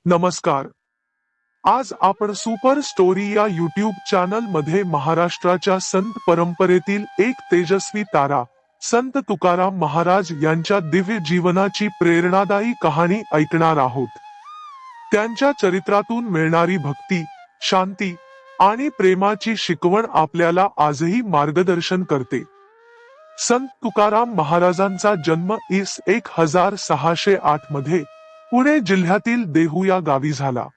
नमस्कार. आज आपण सुपर स्टोरी या युट्यूब चॅनल मध्ये महाराष्ट्राच्या संत परंपरेतील एक तेजस्वी तारा संत तुकाराम महाराज यांच्या दिव्य जीवनाची प्रेरणादायी कहाणी ऐकणार आहोत. त्यांच्या चरित्रातून मिळणारी भक्ती, शांती आणि प्रेमाची शिकवण आपल्याला आजही मार्गदर्शन करते. संत तुकाराम महाराजांचा जन्म इ. 1608 मध्ये पुणे जिल्ह्यातील देहू या गावी झाला.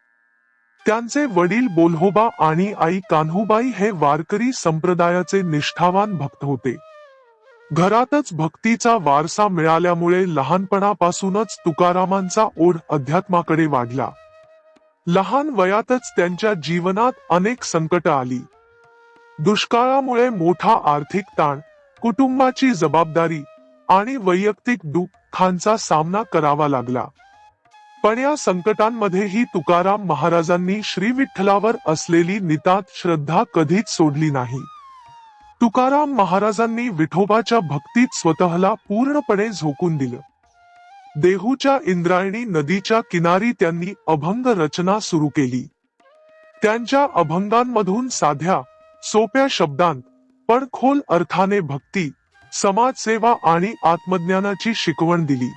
त्यांचे वडील बोल्होबा आणि आई कान्हूबाई हे वारकरी संप्रदायाचे निष्ठावान भक्त होते. घरातच भक्तीचा वारसा मिळाल्यामुळे लहानपणापासूनच तुकारामांचा ओढ अध्यात्माकडे वाढला. लहान वयातच त्यांच्या जीवनात अनेक संकट आली. दुष्काळामुळे मोठा आर्थिक ताण, कुटुंबाची जबाबदारी आणि वैयक्तिक दुःखांचा सामना करावा लागला. पण या संकटांमध्येही तुकाराम महाराजांनी श्री विठ्ठलावर असलेली नितांत श्रद्धा कधीच सोडली नाही. तुकाराम महाराजांनी विठोबाच्या भक्तीत स्वतःला पूर्णपणे झोकून दिलं. देहूच्या इंद्रायणी नदीच्या किनारी त्यांनी अभंग रचना सुरू केली. त्यांच्या अभंगांमधून साध्या, सोप्या शब्दांत पण खोल अर्थाने भक्ती, समाजसेवा आणि आत्मज्ञानाची शिकवण दिली.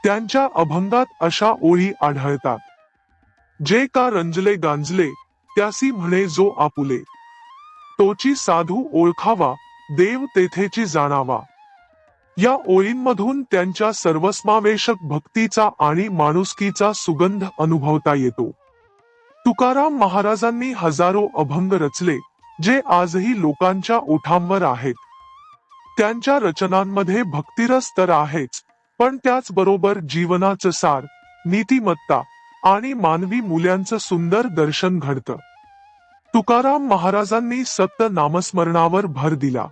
त्यांच्या अभंगात अशा ओळी आढळतात. जे का रंजले गांजले, त्यासी म्हणे जो आपुले. तोची साधू ओळखावा, देव तेथेची जाणावा. या ओळींमधून त्यांच्या सर्वस्मावेशक भक्तीचा आणि माणुसकीचा सुगंध अनुभवता येतो. तुकाराम महाराजांनी हजारो अभंग रचले, जे आजही लोकांच्या ओठांवर आहेत. त्यांच्या रचनांमध्ये भक्तिरस तर आहेच, पण त्याचबरोबर जीवनाचं सार, नीतिमत्ता आणि मानवी मूल्यांचं सुंदर दर्शन घडतं. तुकाराम महाराजांनी सत्य नामस्मरणावर भर दिला.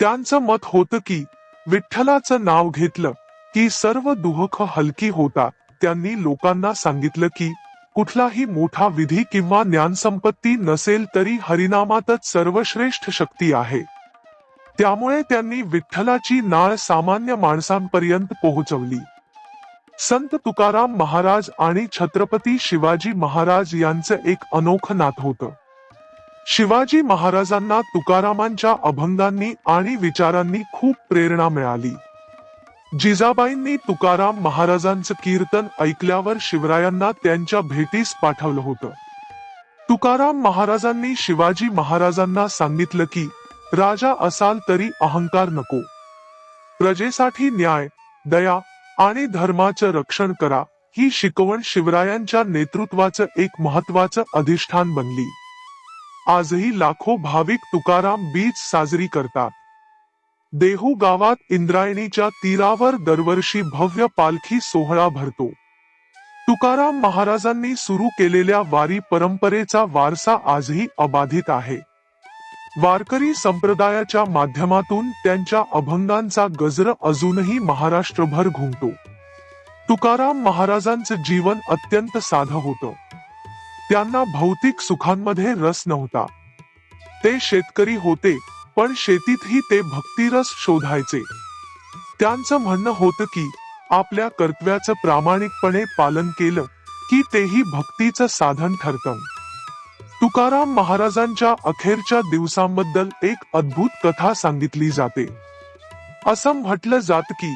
त्यांचं मत होतं की विठ्ठलाचं नाव घेतलं की सर्व दुःख हलकी होतात. त्यांनी लोकांना सांगितलं की कुठलाही मोठा विधी किंवा ज्ञानसंपत्ती नसेल तरी हरिनामातच सर्वश्रेष्ठ शक्ती आहे. त्यामुळे त्यांनी विठ्ठलाची नाळ सामान्य माणसांपर्यंत पोहोचवली. संत तुकाराम महाराज आणि छत्रपती शिवाजी महाराज यांचं एक अनोखं नातं होतं. शिवाजी महाराजांना तुकारामांच्या अभंगांनी आणि विचारांनी खूप प्रेरणा मिळाली. जिजाबाईंनी तुकाराम महाराजांचं कीर्तन ऐकल्यावर शिवरायांना त्यांच्या भेटीस पाठवलं होतं. तुकाराम महाराजांनी शिवाजी महाराजांना सांगितलं की राजा असाल तरी अहंकार नको. प्रजेसाठी न्याय, दया आणि धर्माचं रक्षण करा. ही शिकवण शिवरायांच्या नेतृत्वाचं एक महत्वाचं अधिष्ठान बनली. आजही लाखो भाविक तुकाराम बीज साजरी करतात. देहू गावात इंद्रायणीच्या तीरावर दरवर्षी भव्य पालखी सोहळा भरतो. तुकाराम महाराजांनी सुरू केलेल्या वारी परंपरेचा वारसा आजही अबाधित आहे. वारकरी संप्रदायाच्या माध्यमातून त्यांच्या अभंगांचा गजर अजूनही महाराष्ट्रभर घुमतो. तुकाराम महाराजांचं जीवन अत्यंत साधं होतं. त्यांना भौतिक सुखांमध्ये रस नव्हता. ते शेतकरी होते, पण शेतीतही ते भक्तिरस शोधायचे. त्यांचं म्हणणं होतं की आपल्या कर्तव्याचं प्रामाणिकपणे पालन केलं की तेही भक्तीचं साधन ठरतं. तुकाराम महाराजांच्या अखेरच्या दिवसांबद्दल एक अद्भुत कथा सांगितली जाते. असं म्हटलं जातं की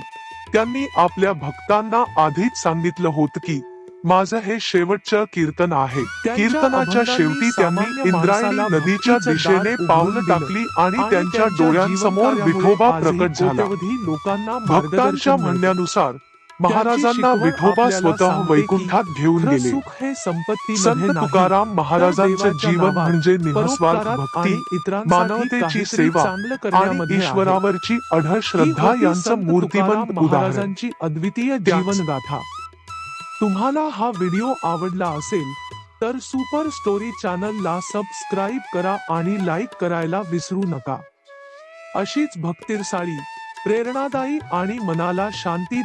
त्यांनी आपल्या भक्तांना आधीच सांगितलं होतं की माझं हे शेवटचं कीर्तन आहे. कीर्तनाच्या शेवटी त्यांनी इंद्रायणी नदीच्या दिशेने पावलं टाकली आणि त्यांच्या डोळ्यांसमोर विठोबा प्रकट झाला. भक्तांच्या म्हणण्यानुसार महाराजांना विठोबा स्वतः वैकुंठात घेऊन गेले. संत तुकाराम महाराजांचं जीवन म्हणजे निस्वार्थ भक्ती, मानवतेची सेवा आणि ईश्वरावरची अढळ श्रद्धा यांचं मूर्तिमंत उदाहरण. अद्वितीय जीवनगाथा. तुम्हाला हा व्हिडिओ आवडला असेल तर सुपर स्टोरी चॅनलला सबस्क्राईब करा आणि लाईक करायला विसरू नका. अशीच भक्तिरसाळी, प्रेरणादायी आणि मनाला शांती